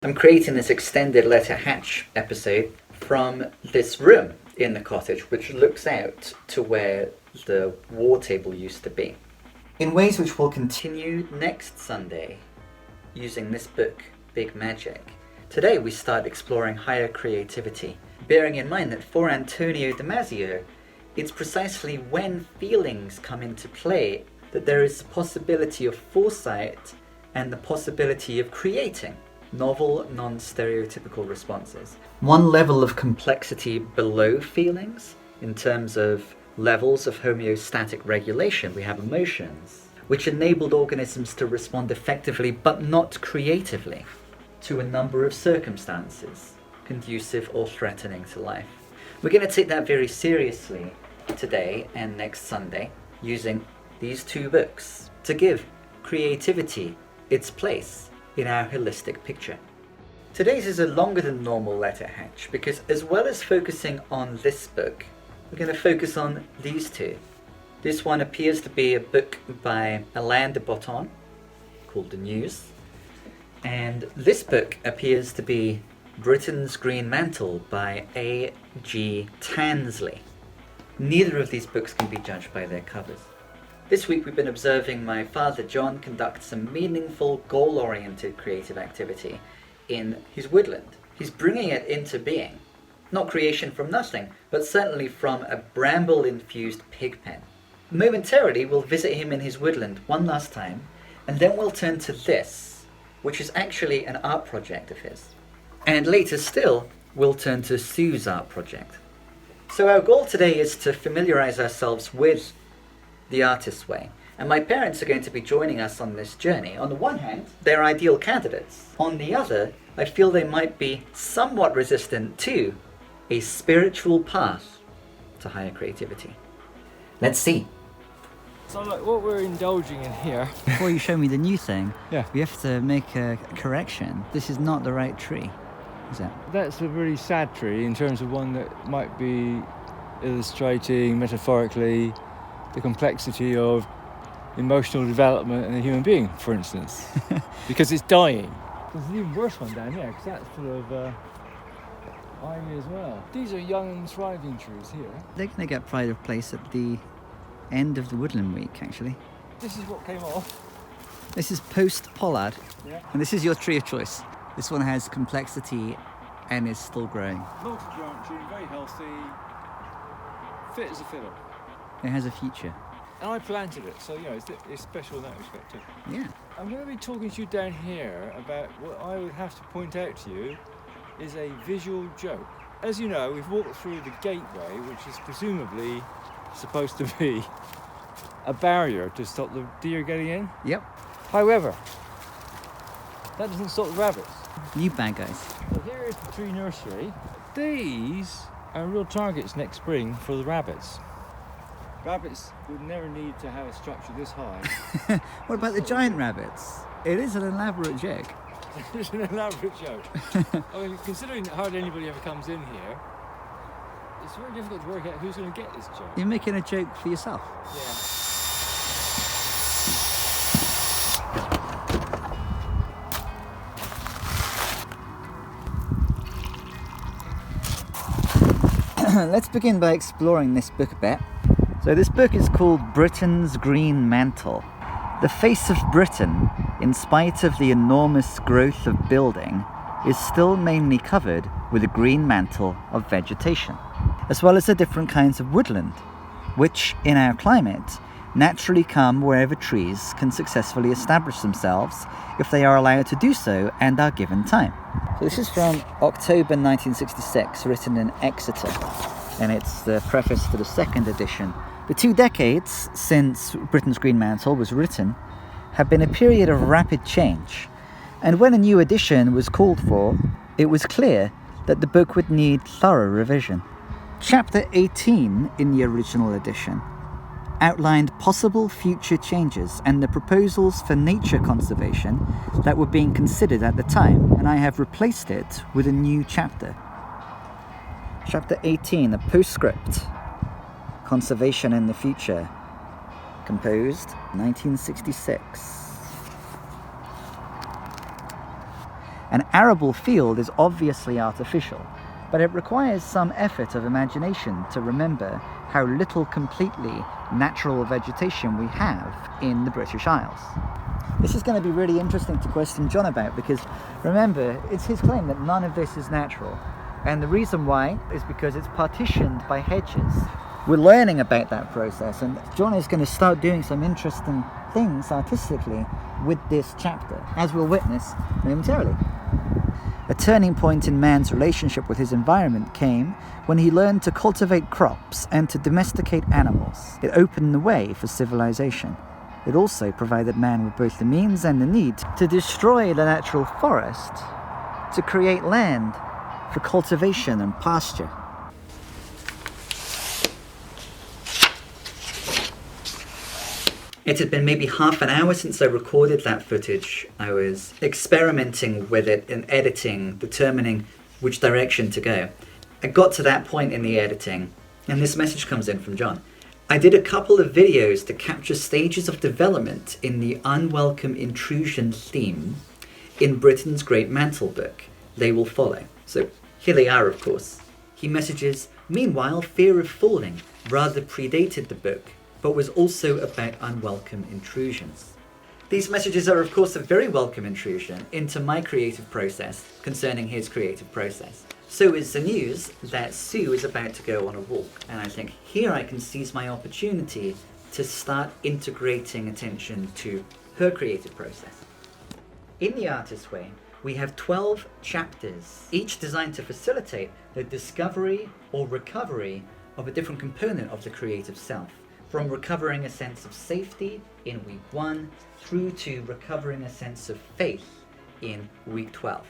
I'm creating this extended letter hatch episode from this room in the cottage, which looks out to where the war table used to be. In ways which will continue next Sunday, using this book, Big Magic. Today we start exploring higher creativity, bearing in mind that for Antonio Damasio, it's precisely when feelings come into play that there is the possibility of foresight and the possibility of creating novel, non-stereotypical responses. One level of complexity below feelings, in terms of levels of homeostatic regulation, we have emotions, which enabled organisms to respond effectively but not creatively to a number of circumstances, conducive or threatening to life. We're going to take that very seriously today and next Sunday, using these two books to give creativity its place in our holistic picture. Today's is a longer than normal letter hatch because, as well as focusing on this book, we're going to focus on these two. This one appears to be a book by Alain de Botton called The News, and this book appears to be Britain's Green Mantle by A.G. Tansley. Neither of these books can be judged by their covers. This week we've been observing my father John conduct some meaningful, goal-oriented creative activity in his woodland. He's bringing it into being. Not creation from nothing, but certainly from a bramble-infused pig pen. Momentarily we'll visit him in his woodland one last time, and then we'll turn to this, which is actually an art project of his. And later still, we'll turn to Sue's art project. So our goal today is to familiarize ourselves with the artist's way. And my parents are going to be joining us on this journey. On the one hand, they're ideal candidates. On the other, I feel they might be somewhat resistant to a spiritual path to higher creativity. Let's see. So like what we're indulging in here. Before you show me the new thing, Yeah. we have to make a correction. This is not the right tree, is it? That's a really sad tree in terms of one that might be illustrating metaphorically the complexity of emotional development in a human being, for instance, because it's dying. There's an even worse one down here, because that's full of ivy as well. These are young and thriving trees here. They're going to get pride of place at the end of the woodland week, actually. This is what came off. This is post-pollard, Yeah. and this is your tree of choice. This one has complexity and is still growing. Multi-giant tree, very healthy, fit as a fiddle. It has a future. And I planted it, so it's special in that respect too. Yeah. I'm going to be talking to you down here about what I would have to point out to you is a visual joke. As you know, we've walked through the gateway, which is presumably supposed to be a barrier to stop the deer getting in. Yep. However, that doesn't stop the rabbits. You bad guys. So here is the tree nursery. These are real targets next spring for the rabbits. Rabbits would never need to have a structure this high. What about the giant rabbits? It is an elaborate joke. It's an elaborate joke. I mean, considering that hardly anybody ever comes in here, it's very difficult to work out who's going to get this joke. You're making a joke for yourself. Yeah. Let's begin by exploring this book a bit. So this book is called Britain's Green Mantle. The face of Britain, in spite of the enormous growth of building, is still mainly covered with a green mantle of vegetation, as well as the different kinds of woodland, which, in our climate, naturally come wherever trees can successfully establish themselves if they are allowed to do so and are given time. So this is from October 1966, written in Exeter, and it's the preface to the second edition. The 2 decades since Britain's Green Mantle was written have been a period of rapid change, and when a new edition was called for, it was clear that the book would need thorough revision. Chapter 18 in the original edition outlined possible future changes and the proposals for nature conservation that were being considered at the time, and I have replaced it with a new chapter. Chapter 18, a postscript. Conservation in the Future, composed 1966. An arable field is obviously artificial, but it requires some effort of imagination to remember how little completely natural vegetation we have in the British Isles. This is going to be really interesting to question John about, because remember, it's his claim that none of this is natural. And the reason why is because it's partitioned by hedges. We're learning about that process, and John is going to start doing some interesting things artistically with this chapter, as we'll witness momentarily. A turning point in man's relationship with his environment came when he learned to cultivate crops and to domesticate animals. It opened the way for civilization. It also provided man with both the means and the need to destroy the natural forest to create land for cultivation and pasture. It had been maybe half an hour since I recorded that footage. I was experimenting with it and editing, determining which direction to go. I got to that point in the editing, and this message comes in from John. I did a couple of videos to capture stages of development in the unwelcome intrusion theme in Britain's great Mantle book. They will follow. So here they are, of course. He messages, meanwhile, fear of falling rather predated the book, but was also about unwelcome intrusions. These messages are, of course, a very welcome intrusion into my creative process concerning his creative process. So is the news that Sue is about to go on a walk, and I think here I can seize my opportunity to start integrating attention to her creative process. In the artist's way, we have 12 chapters, each designed to facilitate the discovery or recovery of a different component of the creative self. From recovering a sense of safety in week 1 through to recovering a sense of faith in week 12.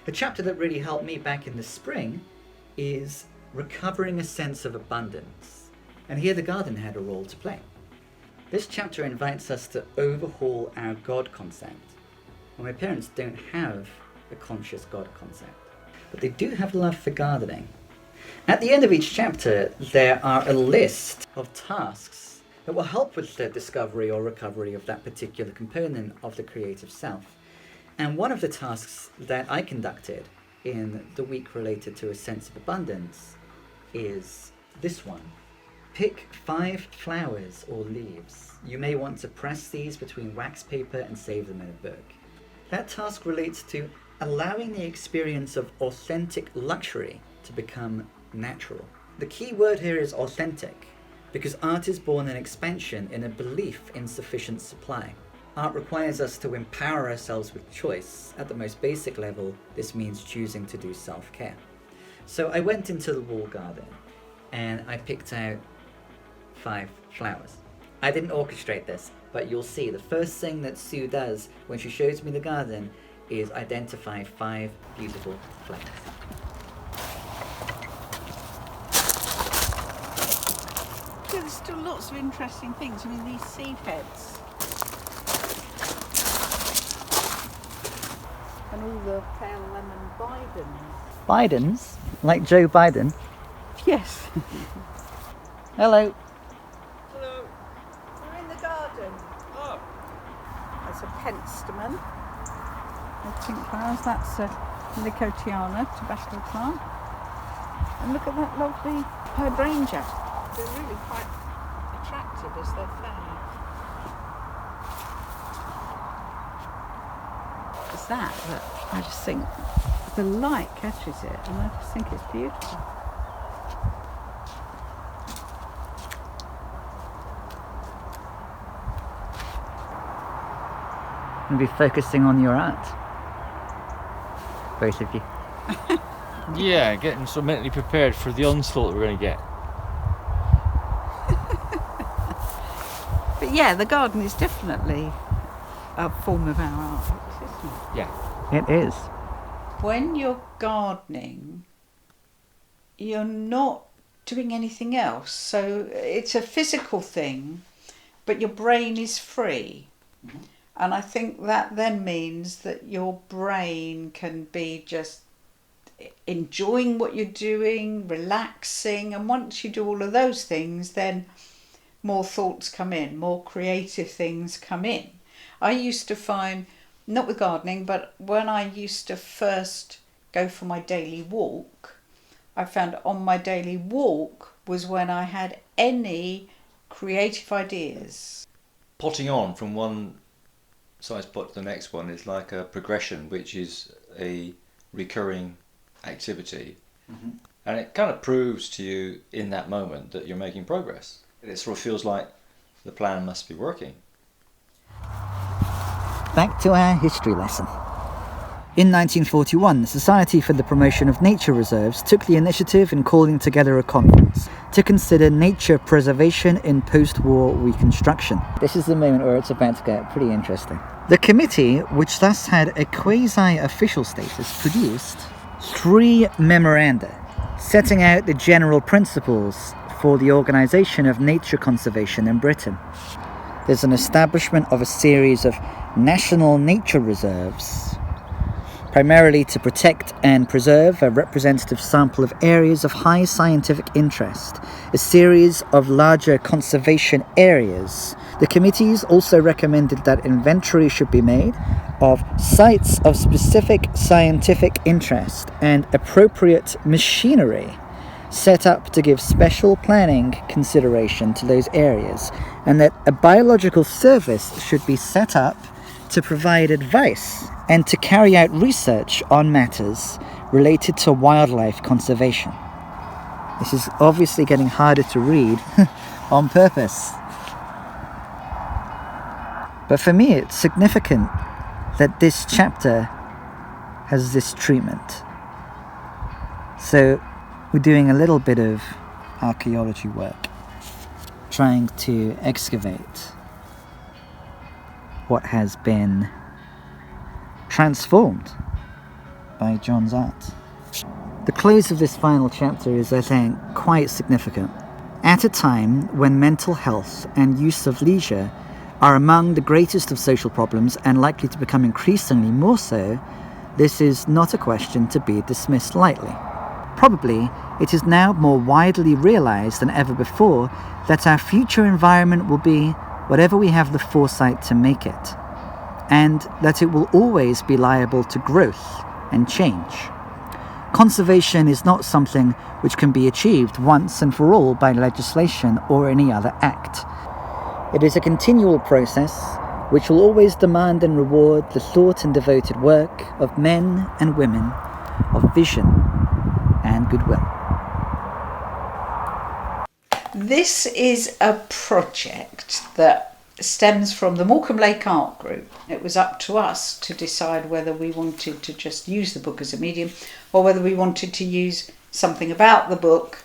The chapter that really helped me back in the spring is recovering a sense of abundance. And here the garden had a role to play. This chapter invites us to overhaul our God concept. Well, my parents don't have a conscious God concept, but they do have love for gardening. At the end of each chapter, there are a list of tasks that will help with the discovery or recovery of that particular component of the creative self. And one of the tasks that I conducted in the week related to a sense of abundance is this one. Pick 5 flowers or leaves. You may want to press these between wax paper and save them in a book. That task relates to allowing the experience of authentic luxury to become natural. The key word here is authentic, because art is born in expansion in a belief in sufficient supply. Art requires us to empower ourselves with choice. At the most basic level, this means choosing to do self-care. So I went into the wall garden and I picked out 5 flowers. I didn't orchestrate this, but you'll see the first thing that Sue does when she shows me the garden is identify 5 beautiful flowers. There's still lots of interesting things. I mean, these seed heads and all the pale lemon Bidens. Bidens? Like Joe Biden? Yes. Hello. Hello. We're in the garden. Oh. There's a penstemon. The pink flowers. That's a Lycopodiana, tabasco plant. And look at that lovely hydrangea. They're really quite attractive as they're flowering. It's that I just think the light catches it, and I just think it's beautiful. I'm going to be focusing on your art. Both of you. Yeah, getting so mentally prepared for the onslaught we're going to get. But yeah, the garden is definitely a form of our art, isn't it? Yeah. It is. When you're gardening, you're not doing anything else. So it's a physical thing, but your brain is free. Mm-hmm. And I think that then means that your brain can be just enjoying what you're doing, relaxing. And once you do all of those things, then more thoughts come in, more creative things come in. I used to find not with gardening, but when I used to first go for my daily walk, I found on my daily walk was when I had any creative ideas. Potting on from one size pot to the next one is like a progression, which is a recurring activity. Mm-hmm. And it kind of proves to you in that moment that you're making progress. It sort of feels like the plan must be working. Back to our history lesson. In 1941, the Society for the Promotion of Nature Reserves took the initiative in calling together a conference to consider nature preservation in post-war reconstruction. This is the moment where it's about to get pretty interesting. The committee, which thus had a quasi-official status, produced 3 memoranda setting out the general principles for the organisation of nature conservation in Britain. There's an establishment of a series of national nature reserves, primarily to protect and preserve a representative sample of areas of high scientific interest, a series of larger conservation areas. The committees also recommended that inventory should be made of sites of specific scientific interest and appropriate machinery set up to give special planning consideration to those areas, and that a biological service should be set up to provide advice and to carry out research on matters related to wildlife conservation. This is obviously getting harder to read on purpose. But for me, it's significant that this chapter has this treatment. So we're doing a little bit of archaeology work, trying to excavate what has been transformed by John's art. The close of this final chapter is, I think, quite significant. At a time when mental health and use of leisure are among the greatest of social problems and likely to become increasingly more so, this is not a question to be dismissed lightly. Probably, it is now more widely realised than ever before that our future environment will be whatever we have the foresight to make it, and that it will always be liable to growth and change. Conservation is not something which can be achieved once and for all by legislation or any other act. It is a continual process which will always demand and reward the thought and devoted work of men and women of vision and goodwill. This is a project that stems from the Morecambe Lake Art Group. It was up to us to decide whether we wanted to just use the book as a medium or whether we wanted to use something about the book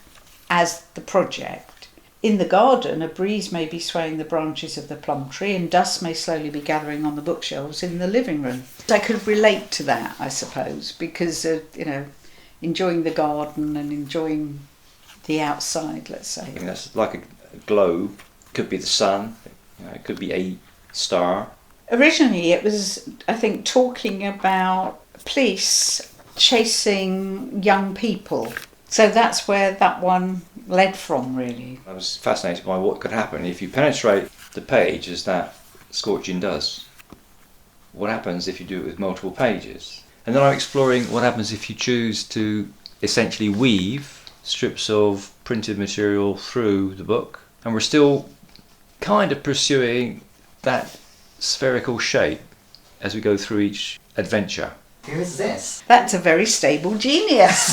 as the project. In the garden, a breeze may be swaying the branches of the plum tree and dust may slowly be gathering on the bookshelves in the living room. I could relate to that, I suppose, because, enjoying the garden and enjoying the outside, let's say. I mean, that's like a globe. It could be the sun. It could be a star. Originally, it was, I think, talking about police chasing young people. So that's where that one led from, really. I was fascinated by what could happen if you penetrate the page, as that scorching does. What happens if you do it with multiple pages? And then I'm exploring what happens if you choose to essentially weave strips of printed material through the book. And we're still kind of pursuing that spherical shape as we go through each adventure. Who is this? That's a very stable genius.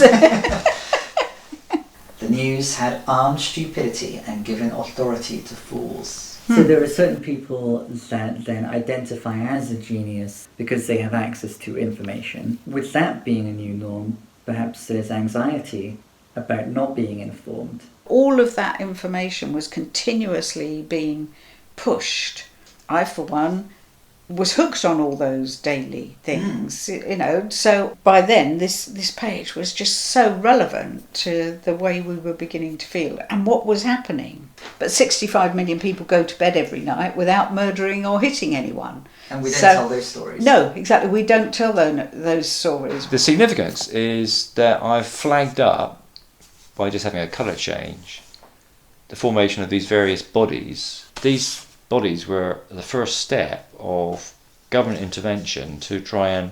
The news had armed stupidity and given authority to fools. So there are certain people that then identify as a genius because they have access to information. With that being a new norm, perhaps there's anxiety about not being informed. All of that information was continuously being pushed. I, for one, was hooked on all those daily things, so by then this page was just so relevant to the way we were beginning to feel and what was happening. But 65 million people go to bed every night without murdering or hitting anyone. And we don't tell those stories. No, exactly, we don't tell those stories. The significance is that I've flagged up, by just having a colour change, the formation of these various bodies. These bodies were the first step of government intervention to try and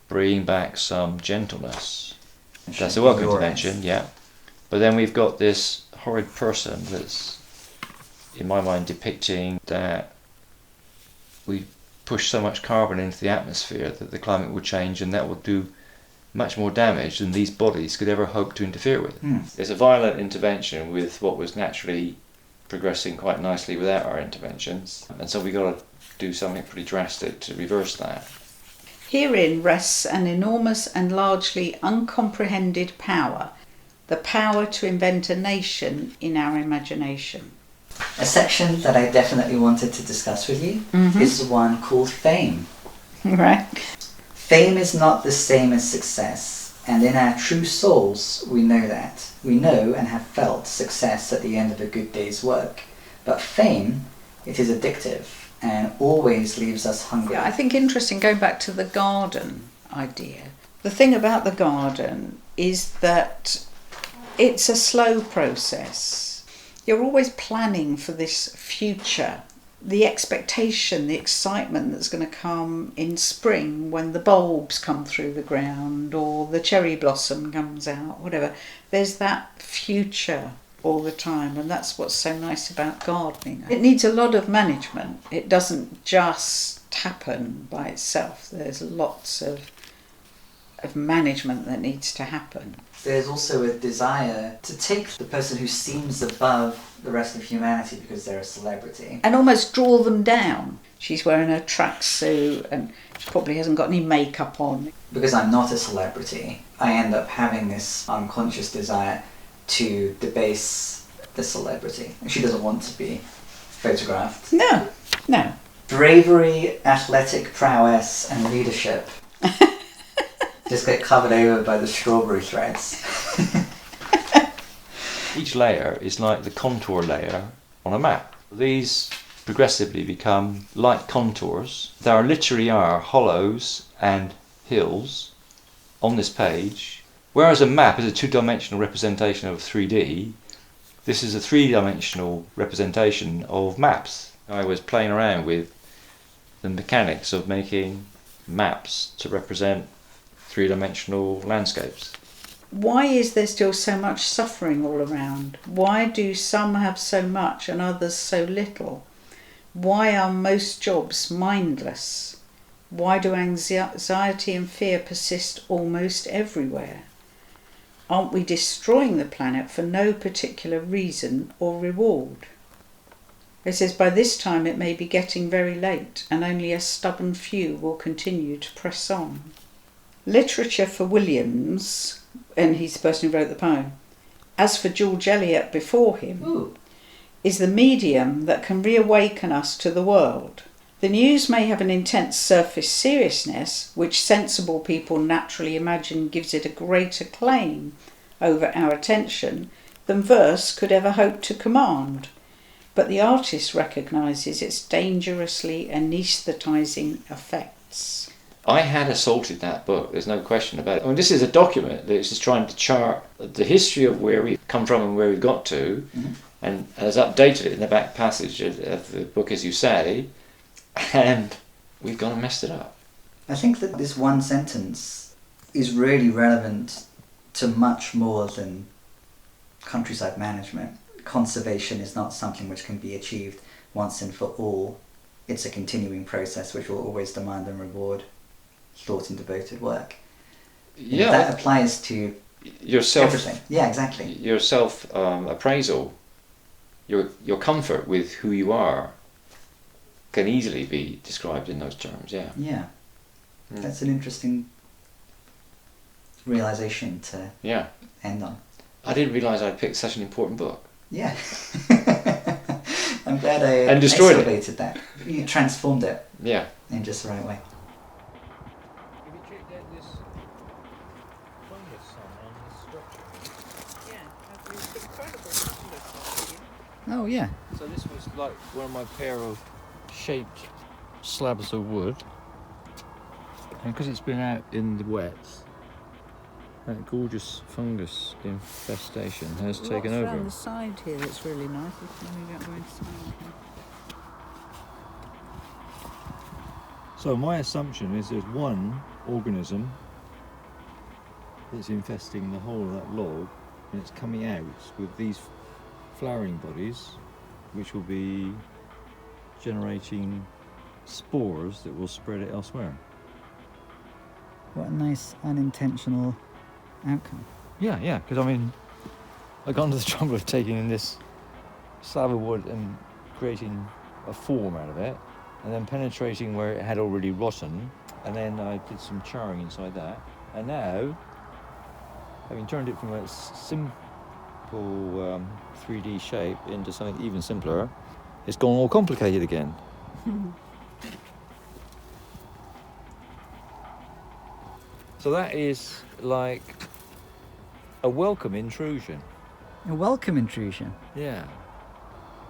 bring back some gentleness. That's a welcome intervention, yeah. But then we've got this horrid person that's, in my mind, depicting that we push so much carbon into the atmosphere that the climate will change, and that will do much more damage than these bodies could ever hope to interfere with. There's a violent intervention with what was naturally progressing quite nicely without our interventions, and so we've got to do something pretty drastic to reverse that. Herein rests an enormous and largely uncomprehended power, the power to invent a nation in our imagination. A section that I definitely wanted to discuss with you is the one called fame. Right. Fame is not the same as success, and in our true souls we know that. We know and have felt success at the end of a good day's work. But fame, it is addictive and always leaves us hungry. Yeah, I think interesting, going back to the garden idea. The thing about the garden is that it's a slow process. You're always planning for this future, the expectation, the excitement that's going to come in spring when the bulbs come through the ground or the cherry blossom comes out, whatever. There's that future all the time, and that's what's so nice about gardening. It needs a lot of management. It doesn't just happen by itself. There's lots of management that needs to happen. There's also a desire to take the person who seems above the rest of humanity because they're a celebrity and almost draw them down. She's wearing a tracksuit and she probably hasn't got any makeup on. Because I'm not a celebrity, I end up having this unconscious desire to debase the celebrity. She doesn't want to be photographed. No. Bravery, athletic prowess and leadership just get covered over by the strawberry threads. Each layer is like the contour layer on a map. These progressively become light contours. There literally are hollows and hills on this page. Whereas a map is a two-dimensional representation of 3D, this is a three-dimensional representation of maps. I was playing around with the mechanics of making maps to represent three-dimensional landscapes. Why is there still so much suffering all around? Why do some have so much and others so little? Why are most jobs mindless? Why do anxiety and fear persist almost everywhere? Aren't we destroying the planet for no particular reason or reward? It says, by this time it may be getting very late and only a stubborn few will continue to press on. Literature for Williams, and he's the person who wrote the poem, as for George Eliot before him, is the medium that can reawaken us to the world. The news may have an intense surface seriousness, which sensible people naturally imagine gives it a greater claim over our attention than verse could ever hope to command. But the artist recognises its dangerously anaesthetising effects. I had assaulted that book, there's no question about it. I mean, this is a document that is just trying to chart the history of where we've come from and where we've got to, and has updated it in the back passage of the book, as you say, and we've gone and messed it up. I think that this one sentence is really relevant to much more than countryside management. Conservation is not something which can be achieved once and for all. It's a continuing process which will always demand and reward thought and devoted work. Yeah, that applies to everything. Yeah, exactly. Your self-appraisal, your comfort with who you are can easily be described in those terms, yeah. Yeah. That's an interesting realisation to end on. I didn't realise I'd picked such an important book. Yeah. I'm glad I destroyed that. You transformed it. Yeah. In just the right way. Oh yeah. So this was like one of my pair of shaped slabs of wood, and because it's been out in the wet, that gorgeous fungus infestation has taken over. Around the side here that's really nice. So my assumption is there's one organism that's infesting the whole of that log, and it's coming out with these flowering bodies, which will be generating spores that will spread it elsewhere. What a nice unintentional outcome. Yeah, because I mean, I got into the trouble of taking in this slab of wood and creating a form out of it, and then penetrating where it had already rotten, and then I did some charring inside that, and now, having turned it from a simple 3D shape into something even simpler, it's gone all complicated again. So that is like a welcome intrusion. A welcome intrusion. Yeah.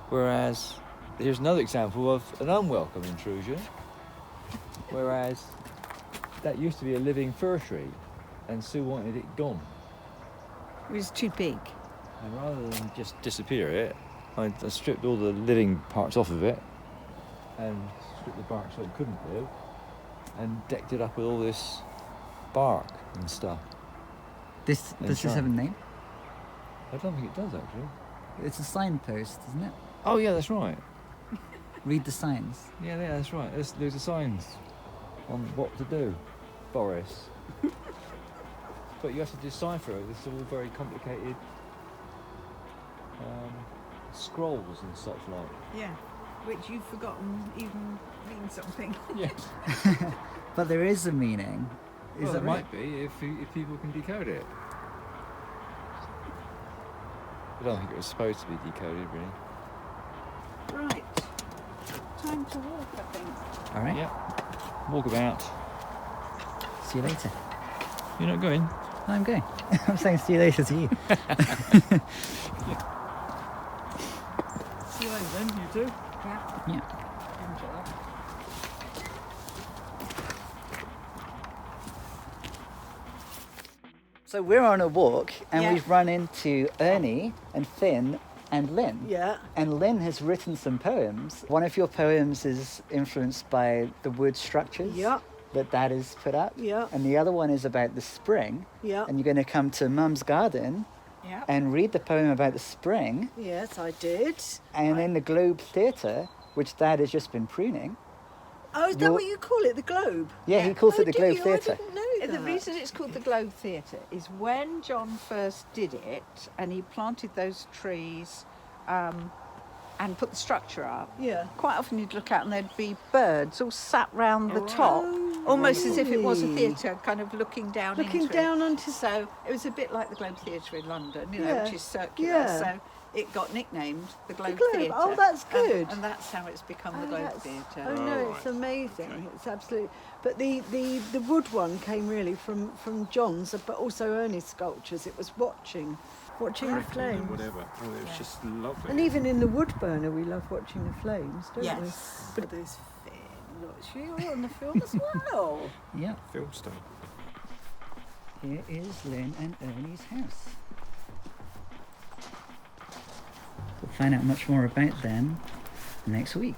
Whereas here's another example of an unwelcome intrusion. Whereas that used to be a living fir tree, and Sue wanted it gone. It was too big. And rather than just disappear it, I stripped all the living parts off of it, and stripped the bark so it couldn't live, and decked it up with all this bark and stuff. Does this have a name? I don't think it does, actually. It's a signpost, isn't it? Oh yeah, that's right. Read the signs. Yeah, that's right. There's the signs on what to do, Boris. But you have to decipher it. It's all very complicated scrolls and such like. Yeah, which you've forgotten even means something. Yeah. But there is a meaning. Is Well, that there right? might be if people can decode it. I don't think it was supposed to be decoded, really. Right, time to walk, I think. All right. Yeah. Walk about. See you later. You're not going? I'm going. I'm saying see you later to you. See you later then, you too. Yeah. Yeah. Enjoy that. So we're on a walk and Yeah. we've run into Ernie and Finn and Lynn. Yeah. And Lynn has written some poems. One of your poems is influenced by the wood structures Yeah. that Dad has put up. Yeah. And the other one is about the spring. Yeah. And you're going to come to Mum's garden Yeah. and read the poem about the spring. Yes, I did. And in the Globe Theatre, which Dad has just been pruning. Oh, is that You're- what you call it, the Globe? Yeah, he calls Oh, it the do Globe you? Theatre. I didn't know that. The reason it's called the Globe Theatre is when John first did it and he planted those trees and put the structure up, Yeah. quite often you'd look out and there'd be birds all sat round the top, almost as if it was a really? theatre, kind of looking down Looking into down it. onto... So it was a bit like the Globe Theatre in London, you know, Yeah. which is circular. Yeah. So it got nicknamed the Globe, Globe. Theatre. Oh, that's good. And that's how it's become the Oh, Globe that's- Theatre. Oh no, it's amazing. It's absolutely. But the wood one came really from John's, but also Ernie's sculptures. It was watching the flames. Whatever. Oh, it was just lovely. And even in the wood burner, we love watching the flames, don't Yes. we? But there's Finn. Look, you're on the film as well. Yeah. Film stuff. Here is Lynn and Ernie's house. We'll find out much more about them next week.